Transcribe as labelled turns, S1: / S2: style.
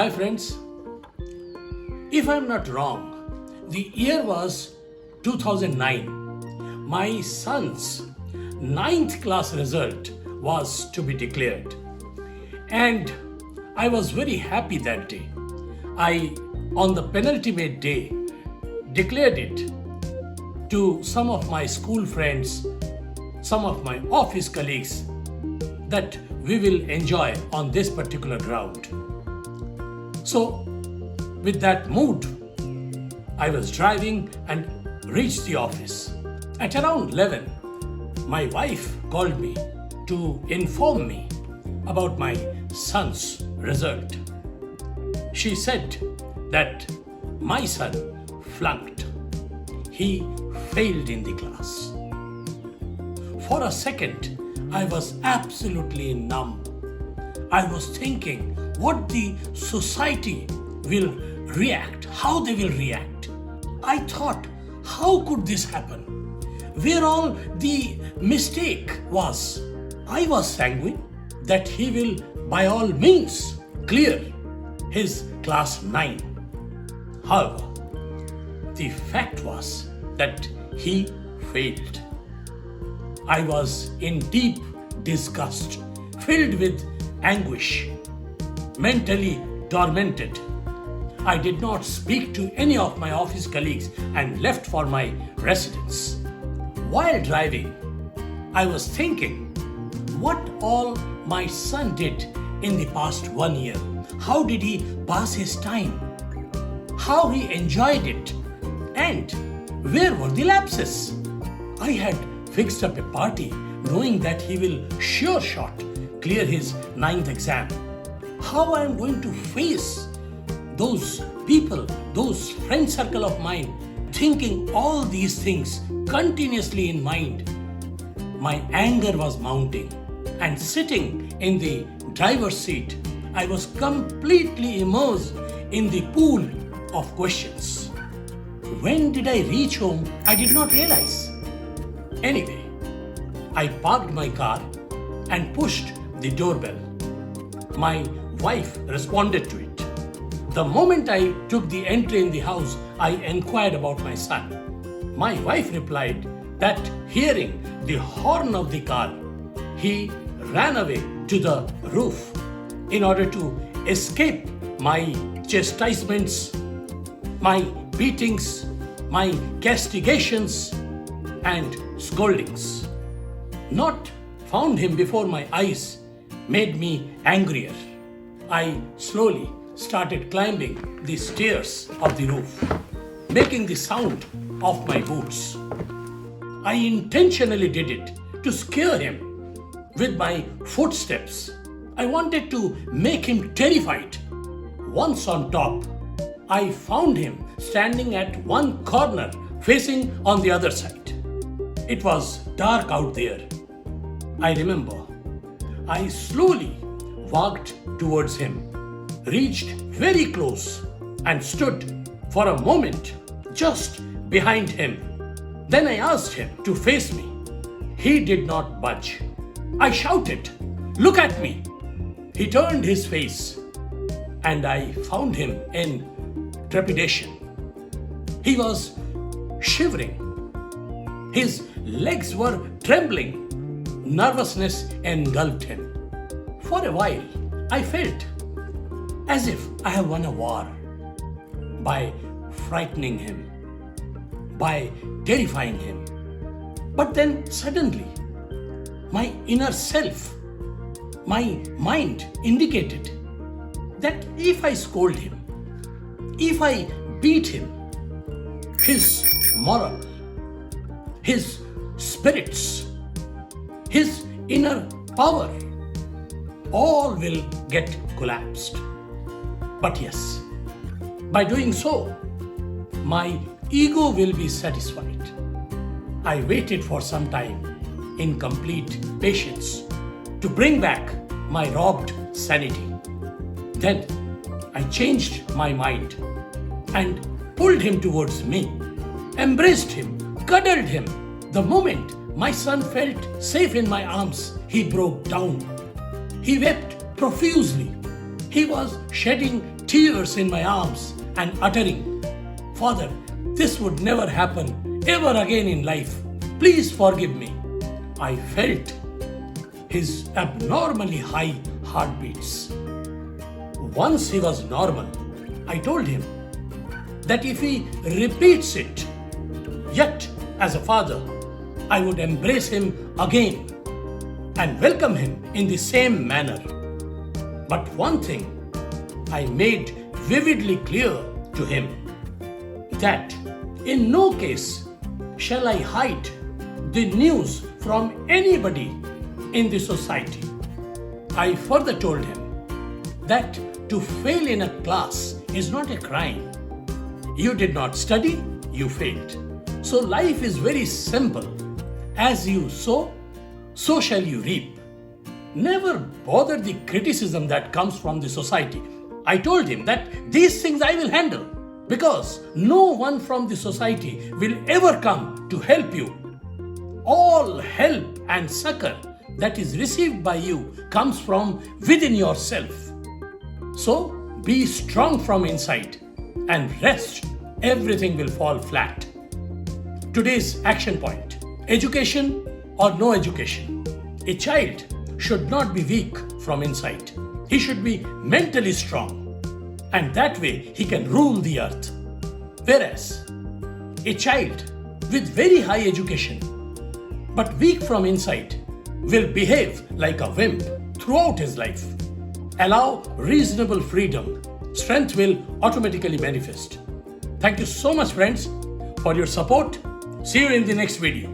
S1: Hi friends, if I'm not wrong, the year was 2009. My son's ninth class result was to be declared, and I was very happy that day. On the penultimate day, declared it to some of my school friends, some of my office colleagues, that we will enjoy on this particular ground. So, with that mood, I was driving and reached the office. At around 11, my wife called me to inform me about my son's result. She said that my son flunked. He failed in the class. For a second, I was absolutely numb. I was thinking what the society will react, how they will react. I thought, how could this happen? Where all the mistake was. I was sanguine that he will by all means clear his class 9. However, the fact was that he failed. I was in deep disgust, filled with anguish, mentally tormented. I did not speak to any of my office colleagues and left for my residence. While driving, I was thinking what all my son did in the past 1 year. How did he pass his time? How he enjoyed it? And where were the lapses? I had fixed up a party knowing that he will sure shot clear his 9th exam. How I am going to face those people, those friend circle of mine, thinking all these things continuously in mind. My anger was mounting, and sitting in the driver's seat, I was completely immersed in the pool of questions. When did I reach home? I did not realize. Anyway, I parked my car and pushed the doorbell. My wife responded to it. The moment I took the entry in the house, I inquired about my son. My wife replied that hearing the horn of the car, he ran away to the roof in order to escape my chastisements, my beatings, my castigations, and scoldings. Not found him before my eyes made me angrier. I slowly started climbing the stairs of the roof, making the sound of my boots. I intentionally did it to scare him with my footsteps. I wanted to make him terrified. Once on top, I found him standing at one corner facing on the other side. It was dark out there. I remember I slowly walked towards him, reached very close, and stood for a moment just behind him. Then I asked him to face me. He did not budge. I shouted, "Look at me!" He turned his face, and I found him in trepidation. He was shivering. His legs were trembling. Nervousness engulfed him. For a while, I felt as if I have won a war by frightening him, by terrifying him. But then suddenly, my inner self, my mind indicated that if I scold him, if I beat him, his moral, his spirits, his inner power, all will get collapsed. But yes, by doing so, my ego will be satisfied. I waited for some time in complete patience to bring back my robbed sanity. Then I changed my mind and pulled him towards me, embraced him, cuddled him. The moment my son felt safe in my arms, he broke down. He wept profusely. He was shedding tears in my arms and uttering, "Father, this would never happen ever again in life. Please forgive me." I felt his abnormally high heartbeats. Once he was normal, I told him that if he repeats it, yet as a father, I would embrace him again and welcome him in the same manner. But one thing I made vividly clear to him, that in no case shall I hide the news from anybody in the society. I further told him that to fail in a class is not a crime. You did not study, you failed. So life is very simple. As you sow, so shall you reap. Never bother the criticism that comes from the society. I told him that these things I will handle, because no one from the society will ever come to help you. All help and succor that is received by you comes from within yourself. So be strong from inside and rest. Everything will fall flat. Today's action point: education or no education. A child should not be weak from inside. He should be mentally strong, and that way he can rule the earth. Whereas a child with very high education but weak from inside will behave like a wimp throughout his life. Allow reasonable freedom. Strength will automatically manifest. Thank you so much, friends, for your support. See you in the next video.